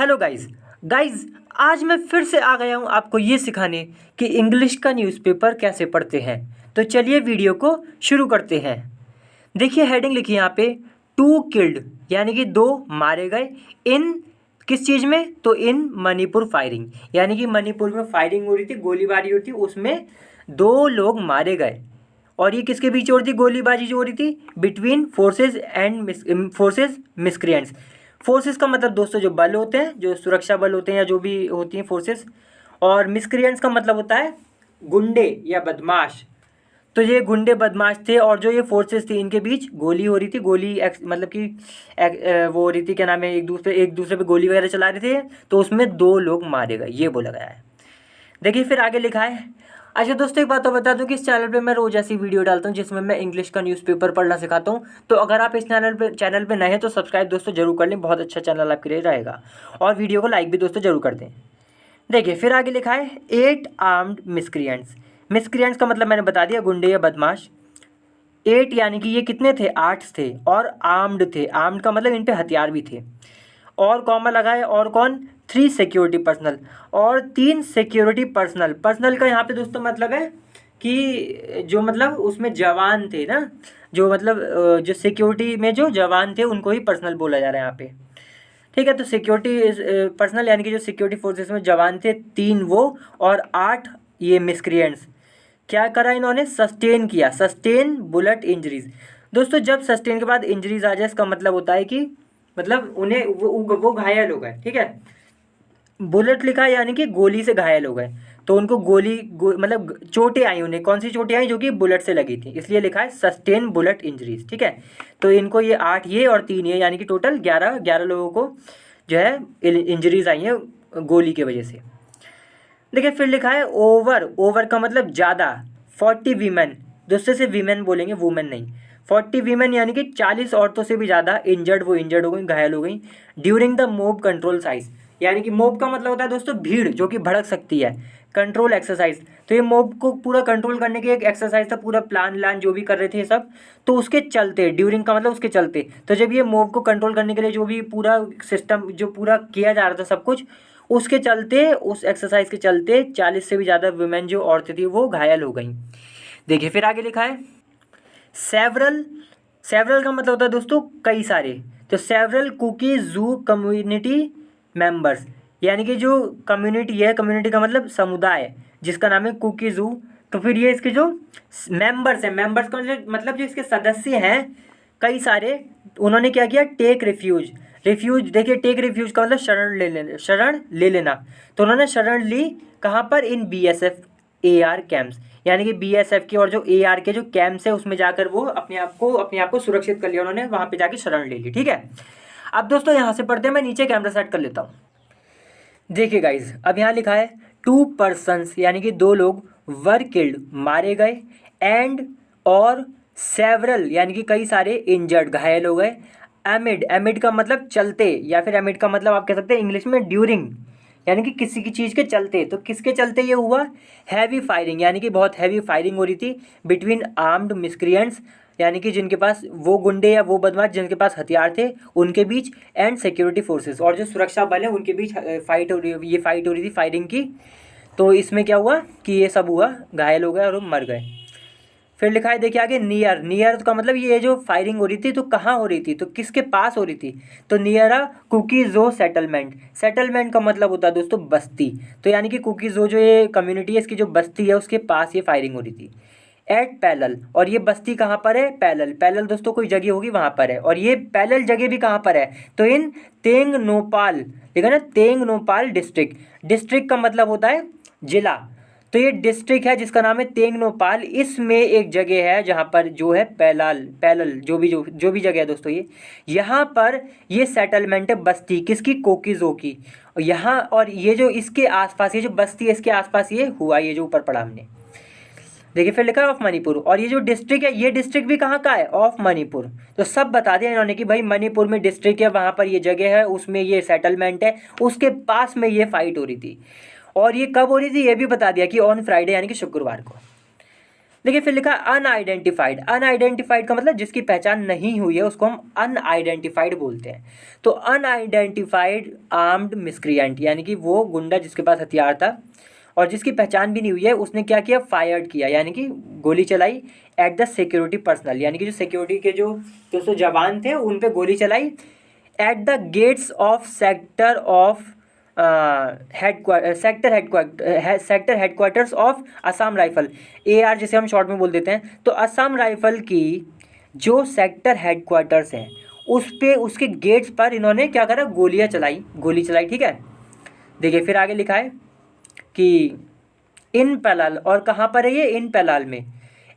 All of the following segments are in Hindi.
हेलो गाइस गाइस आज मैं फिर से आ गया हूँ आपको ये सिखाने कि इंग्लिश का न्यूज़पेपर कैसे पढ़ते हैं। तो चलिए वीडियो को शुरू करते हैं। देखिए हेडिंग लिखी है यहाँ पे, टू किल्ड यानी कि दो मारे गए इन किस चीज़ में, तो इन मणिपुर फायरिंग, यानी कि मणिपुर में फायरिंग हो रही थी, गोलीबारी हो रही थी, उसमें दो लोग मारे गए। और ये किसके बीच हो रही थी गोलीबारी जो हो रही थी, between forces and forces miscreants. Forces का मतलब दोस्तों जो बल होते हैं, जो सुरक्षा बल होते हैं या जो भी होती हैं फोर्सेस, और मिसक्रिएंट्स का मतलब होता है गुंडे या बदमाश। तो ये गुंडे बदमाश थे और जो ये फोर्सेस थी इनके बीच गोली हो रही थी, मतलब कि वो हो रही थी, क्या नाम है, एक दूसरे पे गोली वगैरह चला रहे थे, तो उसमें दो लोग मारे गए, ये बोला गया है। देखिए फिर आगे लिखा है। अच्छा दोस्तों एक बात तो बता दूं कि इस चैनल पे मैं रोज ऐसी वीडियो डालता हूं जिसमें मैं इंग्लिश का न्यूज़पेपर पढ़ना सिखाता हूं। तो अगर आप इस चैनल पे नए हैं तो सब्सक्राइब दोस्तों जरूर कर लें, बहुत अच्छा चैनल आपके लिए रहेगा। और वीडियो को लाइक भी दोस्तों जरूर कर दें। देखिए फिर आगे लिखा है 8 आर्म्ड मिसक्रिएंट्स। मिसक्रिएंट्स का मतलब मैंने बता दिया, गुंडे या बदमाश। 8 यानी कि ये कितने थे, 8 थे, और आर्म्ड थे। आर्म्ड का मतलब इन पे हथियार भी थे। और कॉमा लगा है, और कौन, 3 सिक्योरिटी पर्सनल, और 3 सिक्योरिटी पर्सनल। पर्सनल का यहाँ पे दोस्तों मतलब है कि जो मतलब उसमें जवान थे ना, जो मतलब जो सिक्योरिटी में जो जवान थे उनको ही पर्सनल बोला जा रहा है यहाँ पे। ठीक है, तो सिक्योरिटी पर्सनल यानी कि जो सिक्योरिटी फोर्सेस में जवान थे 3 वो, और 8 ये मिसक्रिएंट्स। क्या करा इन्होंने, सस्टेन किया, सस्टेन बुलेट इंजरीज। दोस्तों जब सस्टेन के बाद इंजरीज आ जाए इसका मतलब होता है कि मतलब उन्हें वो घायल हो गए। ठीक है, बुलेट लिखा है यानी कि गोली से घायल हो गए, तो उनको मतलब चोटें आई उन्हें। कौन सी चोटें आई, जो कि बुलेट से लगी थी, इसलिए लिखा है सस्टेन बुलेट इंजरीज। ठीक है, तो इनको ये 8 ये और 3 ये, यानी कि टोटल 11 लोगों को जो है इंजरीज आई हैं गोली की वजह से। देखिए फिर लिखा है ओवर, ओवर का मतलब ज़्यादा। 40 वीमेन, दूसरे से वीमेन बोलेंगे, वुमेन नहीं। 40 वीमेन यानी कि 40 औरतों से भी ज़्यादा इंजर्ड, वो इंजर्ड हो गई, घायल हो गई। During the mob control size, यानी कि मोब का मतलब होता है दोस्तों भीड़ जो कि भड़क सकती है। कंट्रोल एक्सरसाइज, तो ये मोब को पूरा कंट्रोल करने की एक एक्सरसाइज था, पूरा प्लान जो भी कर रहे थे सब, तो उसके चलते, ड्यूरिंग का मतलब उसके चलते, तो जब ये मोब को कंट्रोल करने के लिए जो भी पूरा सिस्टम जो पूरा किया जा रहा था सब कुछ, उसके चलते, उस एक्सरसाइज के चलते 40 से भी ज़्यादा वुमेन जो औरतें थी वो घायल हो गई। देखिए फिर आगे लिखा है सेवरल। सेवरल का मतलब होता है दोस्तों कई सारे, तो सेवरल कुकी जू कम्युनिटी मेंबर्स, यानी कि जो कम्युनिटी है, कम्युनिटी का मतलब समुदाय जिसका नाम है कुकी जू, तो फिर ये इसके जो मेंबर्स हैं, मेंबर्स का मतलब जो इसके सदस्य हैं कई सारे, उन्होंने क्या किया, टेक रिफ्यूज। रिफ्यूज देखिए, टेक रिफ्यूज का मतलब शरण ले लेना, शरण ले लेना। तो उन्होंने शरण ली कहाँ पर, इन बीएसएफ एआर कैंप्स, यानी कि बीएसएफ के और जो एआर के जो कैंप्स है उसमें जाकर वो अपने आप को सुरक्षित कर लिया, उन्होंने वहाँ पे जाके शरण ले ली। ठीक है, अब दोस्तों यहाँ से पढ़ते हैं, मैं नीचे कैमरा सेट कर लेता हूँ। देखिए गाइज अब यहाँ लिखा है 2 पर्सन्स यानी कि 2 लोग, वर किल्ड मारे गए, एंड और सेवरल यानी कि कई सारे इंजर्ड घायल हो गए। एमिड, एमिड का मतलब चलते, या फिर एमिड का मतलब आप कह सकते हैं इंग्लिश में ड्यूरिंग, यानी कि किसी की चीज़ के चलते। तो किसके चलते ये हुआ, हैवी फायरिंग, यानी कि बहुत हैवी फायरिंग हो रही थी बिटवीन आर्म्ड मिसक्रिएंट्स, यानी कि जिनके पास वो गुंडे या वो बदमाश जिनके पास हथियार थे उनके बीच, एंड सिक्योरिटी फोर्सेस और जो सुरक्षा बल है उनके बीच फाइट हो रही थी फायरिंग की। तो इसमें क्या हुआ कि ये सब हुआ, घायल हो गए और वो मर गए। फिर लिखा है देखिए आगे, नियर। नियर का मतलब ये जो फायरिंग हो रही थी तो कहाँ हो रही थी, तो किसके पास हो रही थी, तो near a Kuki-Zo settlement. Settlement का मतलब होता है दोस्तों बस्ती, तो यानी कि कुकीजो जो ये कम्युनिटी है इसकी जो बस्ती है उसके पास ये फायरिंग हो रही थी। एट पैलल, और ये बस्ती कहाँ पर है, पैलल। पैलल दोस्तों कोई जगह होगी वहाँ पर है, और ये पैलल जगह भी कहाँ पर है, तो इन तेंग नोपाल, देखा ना, तेंग नोपाल डिस्ट्रिक्ट। डिस्ट्रिक्ट का मतलब होता है जिला, तो ये डिस्ट्रिक्ट है जिसका नाम है तेंग नोपाल। इसमें एक जगह है जहाँ पर जो है पैलाल, पैलल जो भी जगह है दोस्तों, ये यहाँ पर ये सेटलमेंट है, बस्ती किसकी, कोकीजो की। और यहाँ, और ये जो इसके आसपास, ये जो बस्ती है इसके आसपास ये हुआ, ये जो ऊपर पढ़ा हमने। देखिए फिर लिखा है ऑफ मणिपुर, और ये जो डिस्ट्रिक्ट है ये डिस्ट्रिक्ट भी कहाँ का है, ऑफ मणिपुर। तो सब बता दिया इन्होंने कि भाई मणिपुर में डिस्ट्रिक्ट है, वहाँ पर ये जगह है, उसमें ये सेटलमेंट है, उसके पास में ये फाइट हो रही थी। और ये कब हो रही थी ये भी बता दिया कि ऑन फ्राइडे यानी कि शुक्रवार को। देखिए फिर लिखा अनआइडेंटिफाइड। अनआइडेंटिफाइड का मतलब जिसकी पहचान नहीं हुई है उसको हम अनआइडेंटिफाइड बोलते हैं। तो अनआइडेंटिफाइड आर्म्ड मिसक्रिएंट यानी कि वो गुंडा जिसके पास हथियार था और जिसकी पहचान भी नहीं हुई है, उसने क्या किया, फायर्ड किया यानी कि गोली चलाई एट द सिक्योरिटी पर्सनल, यानी कि जो सिक्योरिटी के जो दोस्तों जवान थे उन पे गोली चलाई at the gates of sector of sector headquarters of Assam rifle, AR जिसे हम शॉर्ट में बोल देते हैं। तो असम राइफल की जो सेक्टर हेडक्वार्टर्स हैं उस पे, उसके गेट्स पर इन्होंने क्या करा, गोली चलाई, ठीक है। देखिए फिर आगे लिखा है कि इन पैलाल, और कहाँ पर है ये, इन पैलाल में।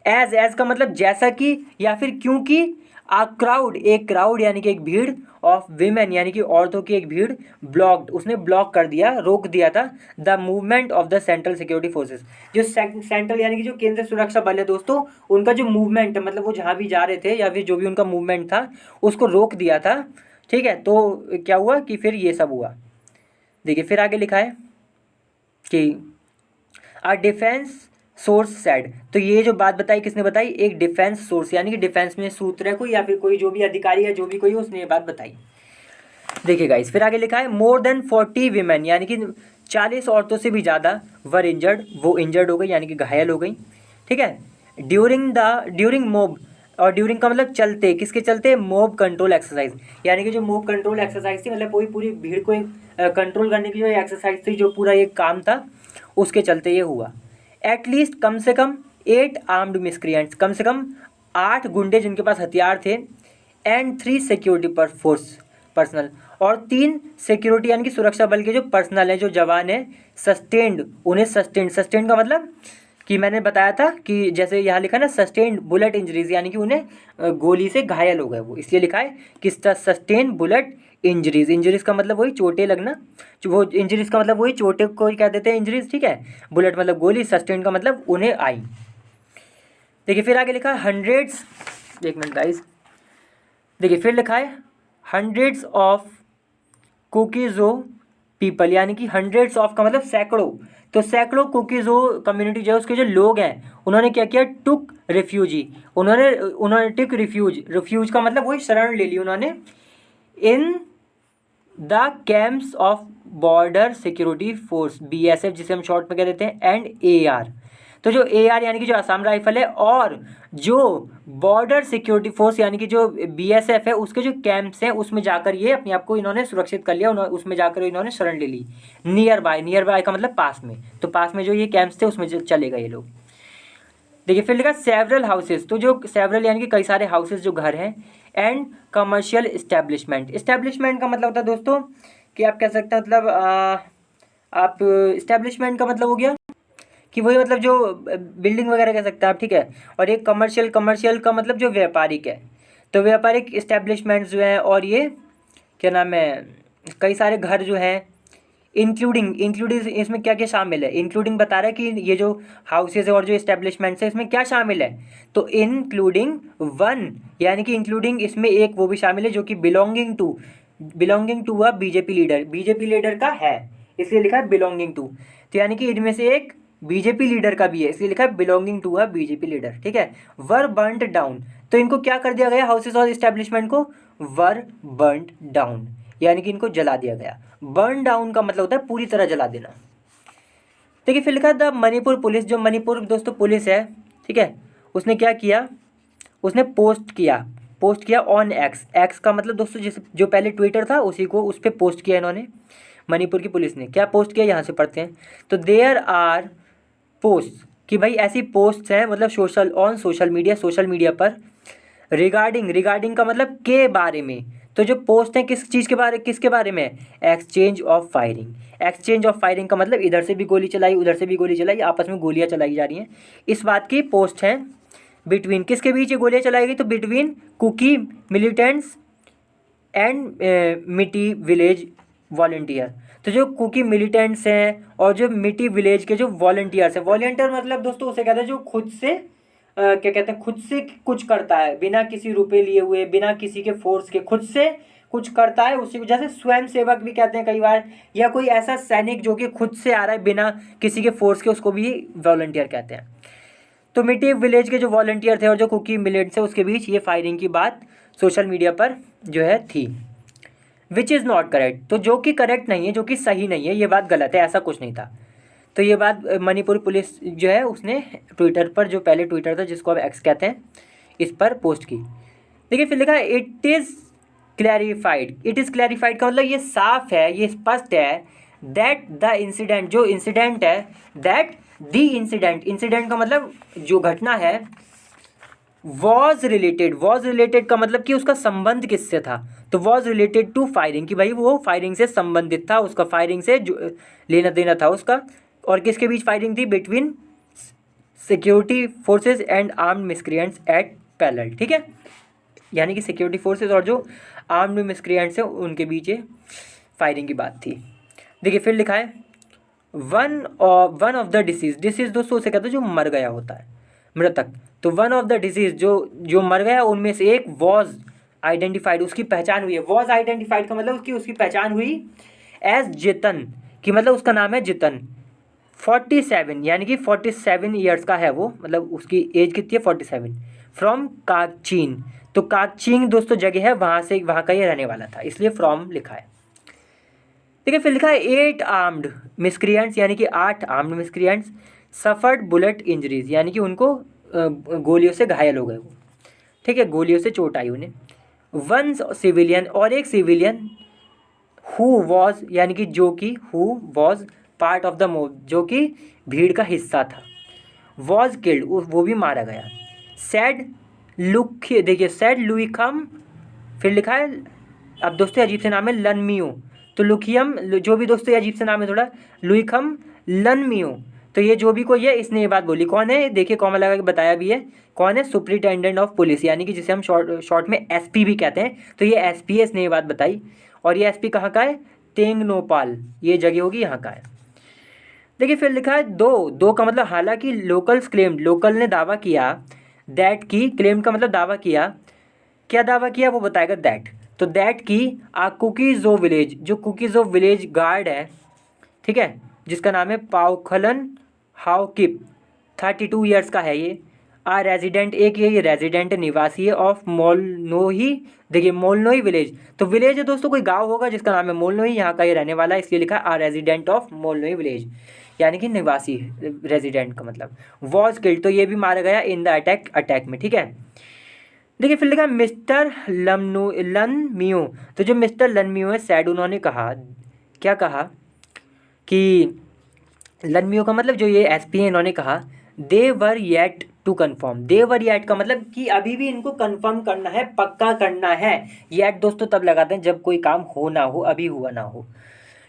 एज का मतलब जैसा कि या फिर क्योंकि, एक क्राउड यानी कि एक भीड़, ऑफ वीमेन यानी कि औरतों की एक भीड़, ब्लॉक्ड उसने ब्लॉक कर दिया, रोक दिया था the movement of the central security forces. जो सेंट्रल यानी कि जो केंद्रीय सुरक्षा बल है दोस्तों, उनका जो मूवमेंट है, मतलब वो जहाँ भी जा रहे थे या फिर जो भी उनका मूवमेंट था उसको रोक दिया था, ठीक है। तो क्या हुआ कि फिर ये सब हुआ। देखिए फिर आगे लिखा है कि अ डिफेंस सोर्स सेड। तो ये जो बात बताई किसने बताई, एक डिफेंस सोर्स यानी कि डिफेंस में सूत्र है कोई या फिर कोई जो भी अधिकारी है, जो भी कोई हो, उसने ये बात बताई। देखिए गाइस फिर आगे लिखा है मोर देन 40 वीमेन यानी कि 40 औरतों से भी ज़्यादा वर इंजर्ड, वो इंजर्ड हो गई यानी कि घायल हो गई, ठीक है। ड्यूरिंग मोब, और ड्यूरिंग का मतलब चलते, किसके चलते, मोब कंट्रोल एक्सरसाइज, यानी कि जो मोब कंट्रोल एक्सरसाइज थी, मतलब पूरी भीड़ को कंट्रोल करने की जो एक्सरसाइज थी, जो पूरा एक काम था, उसके चलते ये हुआ। एटलीस्ट कम से कम 8 आर्म्ड मिसक्रिएंट्स, कम से कम 8 गुंडे जिनके पास हथियार थे, एंड 3 सिक्योरिटी फोर्स पर्सनल, और 3 सिक्योरिटी यानी कि सुरक्षा बल के जो पर्सनल हैं, जो जवान हैं, सस्टेंड, उन्हें सस्टेंड का मतलब कि मैंने बताया था कि जैसे यहाँ लिखा ना, सस्टेंड बुलेट इंजरीज, यानी कि उन्हें गोली से घायल हो गए वो, इसलिए लिखा है कि सस्टेंड बुलेट इंजरीज का मतलब वही चोटें लगना, वो इंजरीज का मतलब वही चोटें को क्या देते हैं, इंजरीज, ठीक है। बुलेट मतलब गोली, सस्टेंड का मतलब उन्हें आई। देखिए फिर आगे लिखा है हंड्रेड्स, एक मिनट गाइस, देखिए फिर लिखा है हंड्रेड्स ऑफ कुकीज़ो पीपल, यानी कि हंड्रेड्स ऑफ का मतलब सैकड़ों, तो सैकड़ों कुकीज़ो कम्युनिटी जो है उसके जो लोग हैं, उन्होंने क्या किया, टुक रिफ्यूजी, उन्होंने टिक रिफ्यूज का मतलब वही शरण ले ली उन्होंने, in the camps of border security force, BSF जिसे हम शॉर्ट में कह देते हैं, एंड AR। तो जो AR यानी कि जो असम राइफल है, और जो बॉर्डर सिक्योरिटी फोर्स यानी कि जो BSF है, उसके जो कैंप्स हैं उसमें जाकर ये अपने आप को इन्होंने सुरक्षित कर लिया, उसमें जाकर इन्होंने शरण ले ली। नियर बाय का मतलब पास में, तो पास में जो ये कैंप्स थे उसमें चले गए ये लोग। देखिए फिर लिखा सेवरल हाउसेस, तो जो सेवरल यानी कि कई सारे हाउसेस, जो घर हैं, एंड कमर्शियल इस्टेब्लिशमेंट का मतलब होता है दोस्तों कि आप कह सकते हैं, मतलब आप इस्टेब्लिशमेंट का मतलब हो गया कि वही, मतलब जो बिल्डिंग वगैरह कह सकते हैं आप, ठीक है। और एक कमर्शियल का मतलब जो व्यापारिक है, तो व्यापारिक इस्टेब्लिशमेंट्स जो हैं, और ये क्या नाम है, कई सारे घर जो हैं, इंक्लूडिंग इसमें क्या क्या शामिल है, इंक्लूडिंग बता रहा है कि ये जो हाउसेज है और जो इस्टेब्लिशमेंट्स है इसमें क्या शामिल है, तो इंक्लूडिंग वन, यानी कि इंक्लूडिंग इसमें एक वो भी शामिल है जो कि belonging to a BJP leader का है, इसलिए लिखा है बिलोंगिंग टू। तो यानी कि इनमें से एक बीजेपी लीडर का भी है, इसलिए लिखा है belonging to a BJP leader, ठीक है। वर बर्न्ड डाउन, तो इनको क्या कर दिया गया, हाउसेज और इस्टेब्लिशमेंट को वर बर्न्ड डाउन, यानी कि इनको जला दिया गया। बर्न डाउन का मतलब होता है पूरी तरह जला देना। देखिए फिर लिखा द मणिपुर पुलिस, जो मणिपुर दोस्तों पुलिस है, ठीक है, उसने क्या किया, उसने पोस्ट किया ऑन एक्स का मतलब दोस्तों जिस जो पहले ट्विटर था उसी को, उस पर पोस्ट किया इन्होंने, मणिपुर की पुलिस ने क्या पोस्ट किया, यहाँ से पढ़ते हैं। तो देयर आर पोस्ट, कि भाई ऐसी पोस्ट हैं, मतलब सोशल मीडिया पर, रिगार्डिंग का मतलब के बारे में, तो जो पोस्ट है किसके बारे में, एक्सचेंज ऑफ फायरिंग का मतलब इधर से भी गोली चलाई, उधर से भी गोली चलाई, आपस में गोलियां चलाई जा रही हैं, इस बात की पोस्ट है। बिटवीन किसके बीच ये गोलियां चलाई गई, तो बिटवीन कुकी मिलिटेंट्स एंड मिटी विलेज वॉलंटियर, तो जो कुकी मिलिटेंट्स हैं और जो मिटी विलेज के जो वॉलंटियर्स हैं, वॉलंटियर मतलब दोस्तों उसे कहते हैं जो खुद से क्या कहते हैं, खुद से कुछ करता है, बिना किसी रुपए लिए हुए, बिना किसी के फोर्स के, खुद से कुछ करता है, उसी को जैसे स्वयं सेवक भी कहते हैं कई बार, या कोई ऐसा सैनिक जो कि खुद से आ रहा है बिना किसी के फोर्स के, उसको भी वॉलंटियर कहते हैं। तो मिट्टी विलेज के जो वॉलंटियर थे और जो कुकी मिलेट थे उसके बीच ये फायरिंग की बात सोशल मीडिया पर जो है थी। विच इज़ नॉट करेक्ट, तो जो कि करेक्ट नहीं है, जो कि सही नहीं है, ये बात गलत है, ऐसा कुछ नहीं था। तो ये बात मणिपुर पुलिस जो है उसने ट्विटर पर, जो पहले ट्विटर था जिसको अब एक्स कहते हैं, इस पर पोस्ट की। देखिए फिर लिखा है it is clarified. It is clarified का मतलब ये साफ है, ये स्पष्ट है दैट द इंसिडेंट, जो इंसिडेंट है, दैट द इंसिडेंट, इंसिडेंट का मतलब जो घटना है, वॉज रिलेटेड का मतलब कि उसका संबंध किससे था, तो वॉज रिलेटेड टू फायरिंग, कि भाई वो फायरिंग से संबंधित था, उसका फायरिंग से जो लेना देना था उसका। और किसके बीच फायरिंग थी, between security forces and armed miscreants at Pallel, ठीक है, यानी कि सिक्योरिटी फोर्सेज और जो आर्म्ड मिस्क्रिएंट्स हैं उनके बीच ये फायरिंग की बात थी। देखिए फिर लिखा है वन ऑफ द डिसीज दोस्तों उसे कहते हैं जो मर गया होता है, मृतक। तो वन ऑफ द डिसीज जो मर गया उनमें से एक वॉज आइडेंटिफाइड, उसकी पहचान हुई है। वॉज आइडेंटिफाइड का मतलब उसकी पहचान हुई एज जितन, कि मतलब उसका नाम है जितन। 47 यानी कि 47 ईयर्स का है वो, मतलब उसकी एज कितनी है 47। फ्रॉम काकचीन, तो काकचीन दोस्तों जगह है, वहाँ का ये रहने वाला था, इसलिए फ्रॉम लिखा है। ठीक है, फिर लिखा है 8 आर्म्ड मिस्क्रिएंट्स, यानी कि 8 आर्म्ड मिस्क्रिएंट्स सफर्ड बुलेट इंजरीज, यानी कि उनको गोलियों से घायल हो गए वो, ठीक है, गोलियों से चोट आई उन्हें। 1 सिविलियन, और एक सिविलियन हु वॉज, यानी कि जो कि who was part of the mob, जो कि भीड़ का हिस्सा था, वॉज किल्ड, वो भी मारा गया। सैड लुक, देखिए सैड लुइखम, फिर लिखा है, अब दोस्तों अजीब से नाम है लनमियो, तो लुकियम, जो भी दोस्तों अजीब से नाम है थोड़ा, लुइखम लनमियो, तो ये जो भी कोई है इसने ये बात बोली। कौन है, देखिए कॉमा लगा के बताया भी है, कौन है, सुप्रिटेंडेंट ऑफ पुलिस, यानी कि जिसे हम शॉर्ट में एसपी भी कहते हैं, तो ये एसपी है, इसने ये बात बताई। और ये एसपी कहाँ का है, तेंगनोपाल, ये जगह होगी यहाँ का है। देखिए फिर लिखा है दो का मतलब हालांकि लोकल्स क्लेम्ड, लोकल ने दावा किया, दैट की, क्लेम का मतलब दावा किया, क्या दावा किया वो बताएगा दैट, तो दैट की कुकीजो विलेज, जो कुकीजो विलेज गार्ड है, ठीक है, जिसका नाम है पाउखलन हाउकिप, 32 ईयर्स का है ये, रेजिडेंट, एक ये रेजिडेंट निवासी है ऑफ मोलनोही, देखिए मोलनोही विलेज, तो विलेज है दोस्तों कोई गांव होगा जिसका नाम है मोलनोही, यहाँ का ये रहने वाला है, इसलिए लिखा रेजिडेंट ऑफ मोलनोही विलेज, यानी कि निवासी, रेजिडेंट का मतलब। वॉज किल्ड, तो ये भी मारा गया इन द अटैक में, ठीक है। देखिए फिर लिखा मिस्टर लनमियो, तो जो मिस्टर लनमियो है सैड, उन्होंने कहा, क्या कहा कि लनमियो का मतलब जो ये एसपी है, इन्होंने कहा they were yet to confirm, they were yet का मतलब कि अभी भी इनको कन्फर्म करना है, पक्का करना है। येट दोस्तों तब लगाते हैं जब कोई काम हो ना हो, अभी हुआ ना हो,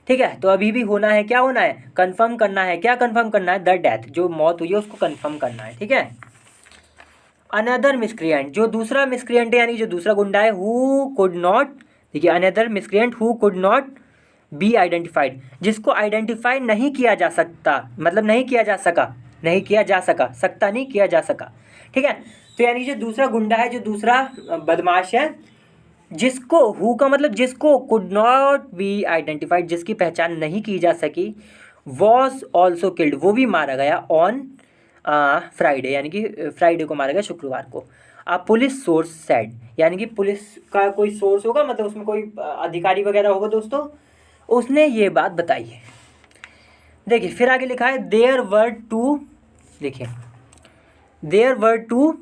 ठीक है, तो अभी भी होना है, क्या होना है, कन्फर्म करना है, क्या कन्फर्म करना है, द डेथ, जो मौत हुई है उसको कन्फर्म करना है, ठीक है। अनदर मिसक्रिएंट, जो दूसरा मिसक्रिएंट है, यानी जो दूसरा गुंडा है, हु कुड नॉट, देखिए another miscreant who could not be identified, जिसको आइडेंटिफाई नहीं किया जा सकता, मतलब नहीं किया जा सका, नहीं किया जा सका, सकता नहीं किया जा सका, ठीक है। तो यानी जो दूसरा गुंडा है, जो दूसरा बदमाश है, जिसको, हु का मतलब जिसको, कुड नॉट बी आइडेंटिफाइड, जिसकी पहचान नहीं की जा सकी, वॉज ऑल्सो किल्ड, वो भी मारा गया ऑन फ्राइडे, यानी कि फ्राइडे को मारा गया, शुक्रवार को। पुलिस सोर्स सेड, यानी कि पुलिस का कोई सोर्स होगा, मतलब उसमें कोई अधिकारी वगैरह होगा दोस्तों, उसने ये बात बताई है। देखिए फिर आगे लिखा है देयर वर टू, देखिए देयर वर टू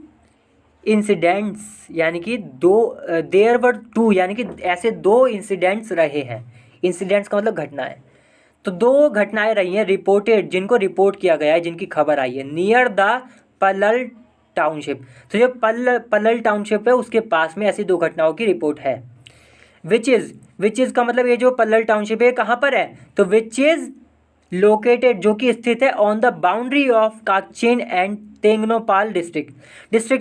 इंसिडेंट्स, यानी कि देयर वर टू, यानी कि ऐसे 2 इंसिडेंट्स रहे हैं, इंसिडेंट्स का मतलब घटना है, तो 2 घटनाएं रही हैं रिपोर्टेड, जिनको रिपोर्ट किया गया है, जिनकी खबर आई है, नियर द पलल टाउनशिप, तो जो पलल टाउनशिप है उसके पास में ऐसी 2 घटनाओं की रिपोर्ट है। विच इज़ का मतलब ये जो पलल टाउनशिप है कहाँ पर है, तो विच इज़ लोकेटेड, जो कि स्थित है on the boundary of Kakching and Tengnoupal district,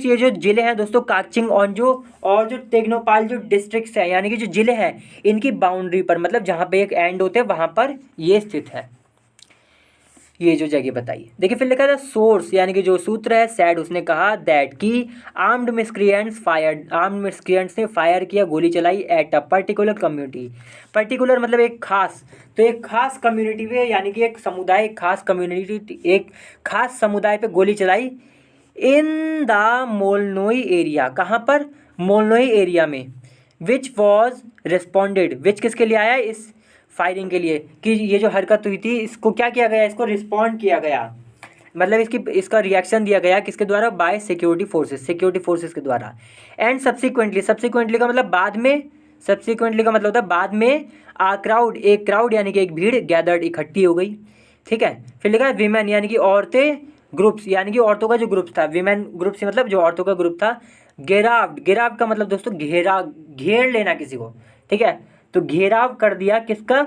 ये जो जिले हैं दोस्तों काकचिंग और जो तेंगनोपाल जो डिस्ट्रिक्ट्स हैं, यानी कि जो जिले हैं, इनकी बाउंड्री पर, मतलब जहाँ पे एक एंड होते हैं वहाँ पर ये स्थित है, ये जो जगह बताइए। देखिए फिर लिखा था सोर्स, यानी कि जो सूत्र है सैड, उसने कहा दैट कि आर्म्ड मिस्क्रिएंट्स ने फायर किया, गोली चलाई at a particular community, particular मतलब एक खास, तो एक खास कम्युनिटी पे, यानी कि एक खास समुदाय पे गोली चलाई इन द मोलनोई एरिया, कहाँ पर, मोलनोई एरिया में, विच वॉज रिस्पॉन्डेड, विच किसके लिए आया, इस फायरिंग के लिए, कि ये जो हरकत हुई थी इसको क्या किया गया, इसको रिस्पॉन्ड किया गया, मतलब इसका रिएक्शन दिया गया किसके द्वारा, बाय सिक्योरिटी फोर्सेस के द्वारा। एंड सब्सिक्वेंटली का मतलब बाद में, सब्सिक्वेंटली का मतलब होता है बाद में, एक क्राउड यानी कि एक भीड़, गैदर्ड इकट्ठी हो गई, ठीक है। फिर लिखा है विमेन यानी कि औरतें, ग्रुप्स यानी कि औरतों का जो ग्रुप था, विमेन ग्रुप्स मतलब जो औरतों का ग्रुप था। घेराव का मतलब दोस्तों घेर लेना किसी को, ठीक है। तो घेराव कर दिया किसका,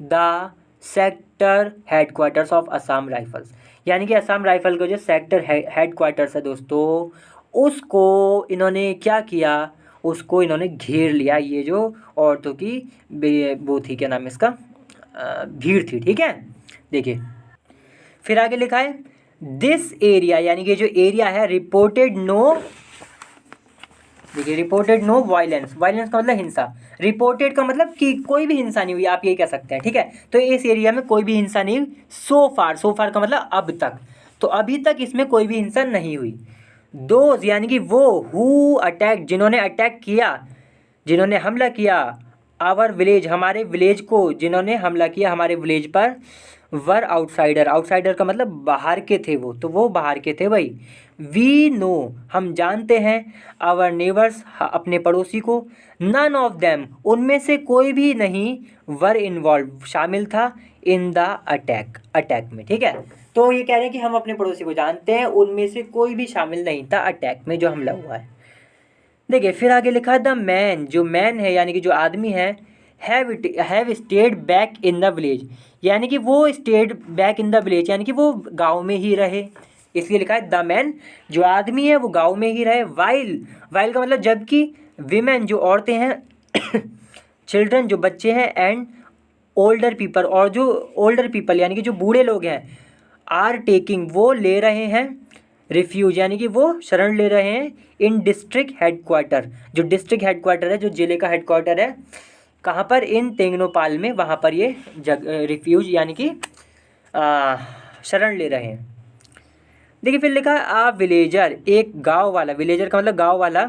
the sector headquarters of Assam rifles, यानी कि असम राइफल का जो सेक्टर हेडक्वार्टर्स है दोस्तों, उसको इन्होंने क्या किया, उसको इन्होंने घेर लिया, ये जो औरतों की वो थी, क्या नाम है इसका, भीड़ थी, ठीक है। देखिए फिर आगे लिखा है दिस एरिया, यानी कि जो एरिया है, रिपोर्टेड नो वायलेंस का मतलब हिंसा, रिपोर्टेड का मतलब कि कोई भी हिंसा नहीं हुई, आप यही कह सकते हैं, ठीक है। तो इस एरिया में कोई भी हिंसा नहीं हुई, सो फार का मतलब अब तक, तो अभी तक इसमें कोई भी हिंसा नहीं हुई। दोज यानी कि वो, हु अटैक जिन्होंने हमला किया, आवर विलेज हमारे विलेज को, जिन्होंने हमला किया हमारे विलेज पर, वर आउटसाइडर का मतलब बाहर के थे वो, तो वो बाहर के थे भाई। वी नो हम जानते हैं, आवर नेबर्स अपने पड़ोसी को, नन ऑफ देम उनमें से कोई भी नहीं, वर इन्वॉल्व शामिल था, इन द अटैक में, ठीक है। तो ये कह रहे हैं कि हम अपने पड़ोसी को जानते हैं, उनमें से कोई भी शामिल नहीं था अटैक में जो हमला हुआ है। देखिए फिर आगे लिखा है द मैन, जो मैन है यानी कि जो आदमी है, have stayed back in the village, यानी कि वो stayed back in the village यानी कि वो गांव में ही रहे, इसलिए लिखा है द मैन, जो आदमी है वो गांव में ही रहे। वाइल का मतलब जबकि, विमेन जो औरतें हैं, चिल्ड्रन जो बच्चे हैं, एंड ओल्डर पीपल और जो ओल्डर पीपल यानी कि जो बूढ़े लोग हैं, आर टेकिंग वो ले रहे हैं, रिफ्यूज यानी कि वो शरण ले रहे हैं, इन डिस्ट्रिक्ट हेडक्वार्टर, जो डिस्ट्रिक्ट हेडक्वार्टर है, जो जिले का हेडक्वार्टर है, कहाँ पर, इन तेंगनोपाल में, वहाँ पर ये रिफ्यूज यानी कि शरण ले रहे हैं। देखिए फिर लिखा है आ विलेजर, एक गांव वाला, विलेजर का मतलब गांव वाला,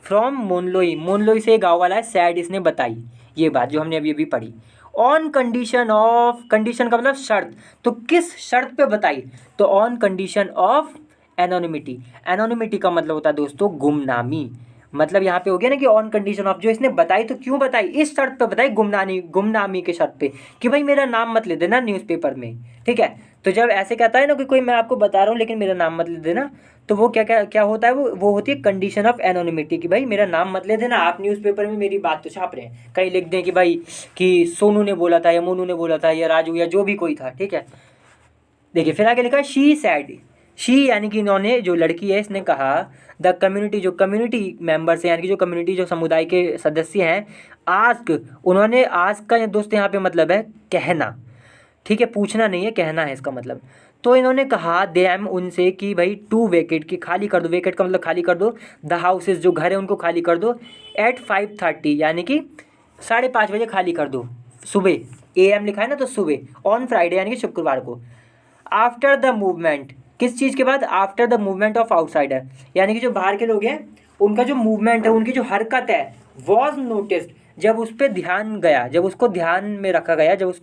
फ्रॉम मोनलोई से गांव वाला है, सैड इसने बताई ये बात जो हमने अभी पढ़ी, ऑन कंडीशन का मतलब शर्त, तो किस शर्त पे बताई, तो ऑन कंडीशन ऑफ एनोनिमिटी का मतलब होता है दोस्तों गुमनामी, मतलब यहाँ पे हो गया ना कि ऑन कंडीशन ऑफ, जो इसने बताई तो क्यों बताई, इस शर्त पे बताई, गुमनामी के शर्त पे, कि भाई मेरा नाम मत ले देना न्यूज़पेपर में, ठीक है। तो जब ऐसे कहता है ना कि कोई मैं आपको बता रहा हूँ लेकिन मेरा नाम मत ले देना, तो वो क्या होता है, वो होती है कंडीशन ऑफ एनोनिमिटी, कि भाई मेरा नाम मत ले देना, आप न्यूज़पेपर में मेरी बात तो छाप रहे हैं, कहीं लिख दें कि भाई कि सोनू ने बोला था या मोनू ने बोला था या राजू या जो भी कोई था, ठीक है। देखिए फिर आगे लिखा है शी सैड, शी यानी कि इन्होंने, जो लड़की है इसने कहा, द कम्युनिटी जो कम्युनिटी मेंबर्स हैं यानी कि जो कम्युनिटी जो समुदाय के सदस्य हैं, आस्क उन्होंने, आस्क का दोस्त यहाँ पे मतलब है कहना, ठीक है, पूछना नहीं है, कहना है इसका मतलब। तो इन्होंने कहा देम उनसे कि भाई टू वेकेट, कि खाली कर दो, वेकेट का मतलब खाली कर दो, द हाउसेस जो घर है उनको खाली कर दो, एट 5:30 यानी कि 5:30 खाली कर दो, सुबह, AM लिखा है ना तो सुबह, ऑन फ्राइडे यानी कि शुक्रवार को, आफ्टर द मूवमेंट, किस चीज़ के बाद, after the movement of outsider, यानी कि जो बाहर के लोग हैं उनका जो मूवमेंट है, उनकी जो हरकत है, वॉज नोटिस्ड, जब उस पर ध्यान गया, जब उसको ध्यान में रखा गया, जब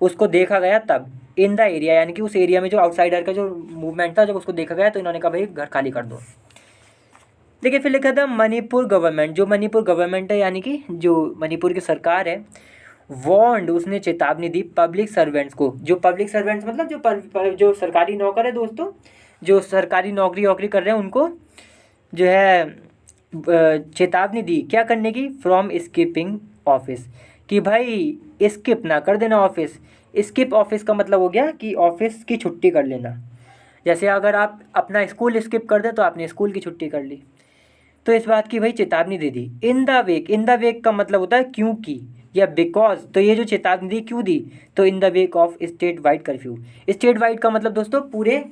उसको देखा गया, तब इन द एरिया यानी कि उस एरिया में जो आउटसाइडर का जो मूवमेंट था, जब उसको देखा गया तो इन्होंने कहा भाई घर खाली कर दो। देखिए फिर लिखा था मणिपुर गवर्नमेंट, जो मणिपुर गवर्नमेंट है यानी कि जो मणिपुर की सरकार है, वॉन्ड उसने चेतावनी दी पब्लिक सर्वेंट्स को, जो पब्लिक सर्वेंट्स मतलब जो सरकारी नौकर है दोस्तों, जो सरकारी नौकरी कर रहे हैं उनको जो है चेतावनी दी, क्या करने की, फ्रॉम स्किपिंग ऑफिस, कि भाई स्किप ना कर देना ऑफिस। स्किप ऑफिस का मतलब हो गया कि ऑफिस की छुट्टी कर लेना, जैसे अगर आप अपना स्कूल स्किप कर दें तो आपने स्कूल की छुट्टी कर ली, तो इस बात की भाई चेतावनी दे दी। इन द वेक का मतलब होता है क्योंकि या बिकॉज, तो ये जो चेतावनी दी क्यों दी, तो in the wake of state wide curfew, state wide का मतलब दोस्तों पूरे,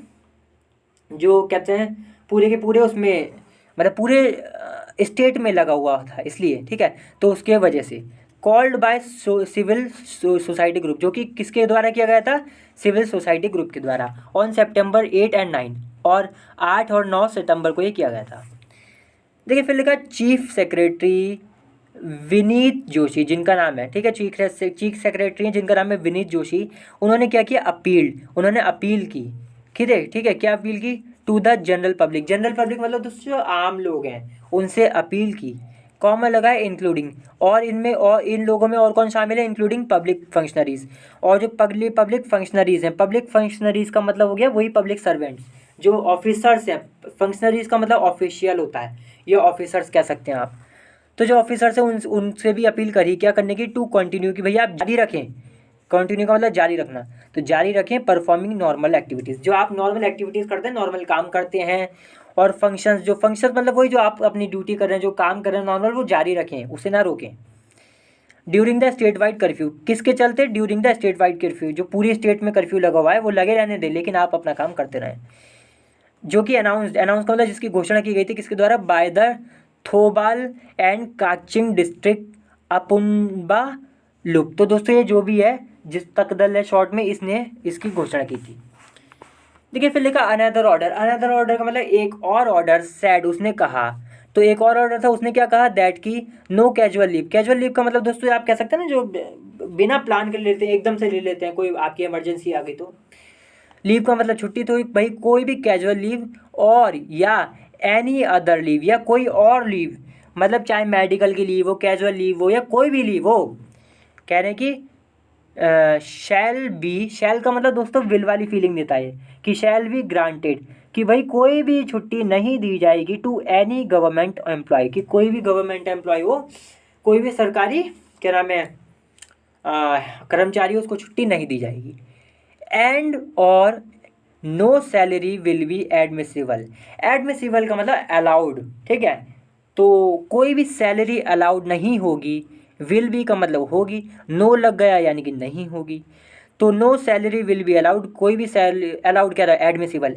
जो कहते हैं पूरे के पूरे उसमें, मतलब पूरे स्टेट में लगा हुआ था इसलिए, ठीक है, तो उसके वजह से, called by civil society group, जो कि किसके द्वारा किया गया था, सिविल सोसाइटी ग्रुप के द्वारा, ऑन सितंबर 8 एंड 9, और 8 और 9 सितंबर को ये किया गया था। देखिए फिर लिखा चीफ सेक्रेटरी विनीत जोशी, जिनका नाम है, ठीक है, चीफ सेक्रेटरी हैं जिनका नाम है विनीत जोशी, उन्होंने क्या किया, उन्होंने अपील की, ठीक है, क्या अपील की, टू द जनरल पब्लिक मतलब दोस्तों जो आम लोग हैं उनसे अपील की, कॉमा लगा है इंक्लूडिंग, और इनमें और इन लोगों में और कौन शामिल है, इंक्लूडिंग पब्लिक फंक्शनरीज, और जो पब्लिक फंक्शनरीज हैं, पब्लिक फंक्शनरीज का मतलब हो गया वही पब्लिक सर्वेंट्स जो ऑफिसर्स हैं, फंक्शनरीज का मतलब ऑफिशियल होता है, ये ऑफिसर्स कह सकते हैं आप। तो जो ऑफिसर्स हैं उनसे भी अपील करी क्या करने की, टू कंटिन्यू, कि भैया आप जारी रखें, कंटिन्यू का मतलब जारी रखना, तो जारी रखें परफॉर्मिंग नॉर्मल एक्टिविटीज़, जो आप नॉर्मल एक्टिविटीज़ करते हैं, नॉर्मल काम करते हैं, और फंक्शंस मतलब वही जो आप अपनी ड्यूटी कर रहे हैं, जो काम कर रहे हैं नॉर्मल, वो जारी रखें, उसे ना रोकें। During the state wide curfew, किसके चलते, during the state wide curfew, जो पूरी स्टेट में कर्फ्यू लगा हुआ है वो लगे रहने दें, लेकिन आप अपना काम करते रहें, जो कि अनाउंस का मतलब जिसकी घोषणा की गई थी, किसके द्वारा, by the Thoubal and Kakching district Apunba Lup. तो दोस्तों ये जो भी है, जिस तक दल है शॉर्ट में, इसने इसकी घोषणा की थी। देखिए फिर लिखा अनदर ऑर्डर का मतलब एक और ऑर्डर सैड, उसने कहा, तो एक और ऑर्डर था, उसने क्या कहा, दैट की नो कैजुअल लीव का मतलब दोस्तों आप कह सकते हैं ना, जो बिना प्लान के लेते हैं, एकदम से ले लेते हैं, कोई आपकी इमरजेंसी आ गई तो। लीव का मतलब छुट्टी, तो भाई कोई भी कैजुअल लीव और या एनी अदर लीव, या कोई और लीव, मतलब चाहे मेडिकल की लीव हो, कैजुअल लीव हो, या कोई भी लीव हो, कह रहे हैं कि शैल का मतलब दोस्तों विल वाली फीलिंग देता है कि शैल बी ग्रांटेड, कि भाई कोई भी छुट्टी नहीं दी जाएगी टू एनी गवर्नमेंट एम्प्लॉय, कि कोई भी गवर्नमेंट एम्प्लॉय हो, कोई भी सरकारी क्या नाम है कर्मचारी, उसको छुट्टी नहीं दी जाएगी। एंड और no salary will be admissible का मतलब अलाउड, ठीक है, तो कोई भी सैलरी अलाउड नहीं होगी, विल बी का मतलब होगी, नो लग गया यानी कि नहीं होगी, तो no salary will be allowed, कोई भी सैलरी अलाउड क्या रहा है,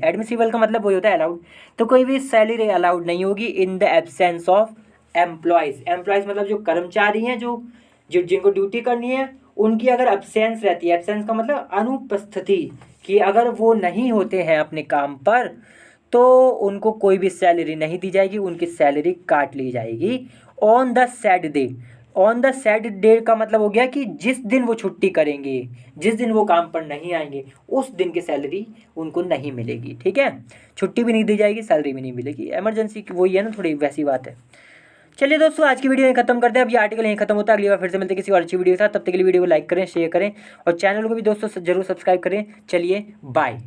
एडमिसिबल का मतलब वही होता है अलाउड, तो कोई भी सैलरी अलाउड नहीं होगी in the absence of employees मतलब जो कर्मचारी हैं, जो जिनको ड्यूटी करनी है, उनकी अगर एब्सेंस रहती है, एब्सेंस का मतलब अनुपस्थिति, कि अगर वो नहीं होते हैं अपने काम पर, तो उनको कोई भी सैलरी नहीं दी जाएगी, उनकी सैलरी काट ली जाएगी। ऑन द सैड डे का मतलब हो गया कि जिस दिन वो छुट्टी करेंगे, जिस दिन वो काम पर नहीं आएंगे, उस दिन की सैलरी उनको नहीं मिलेगी, ठीक है, छुट्टी भी नहीं दी जाएगी, सैलरी भी नहीं मिलेगी, इमरजेंसी की वही है ना, थोड़ी वैसी बात है। चलिए दोस्तों आज की वीडियो यहीं खत्म करते हैं, अब ये आर्टिकल यहीं खत्म होता है, अगली बार फिर से मिलते हैं किसी और अच्छी वीडियो के साथ, तब तक के लिए वीडियो को लाइक करें, शेयर करें, और चैनल को भी दोस्तों जरूर सब्सक्राइब करें। चलिए बाय।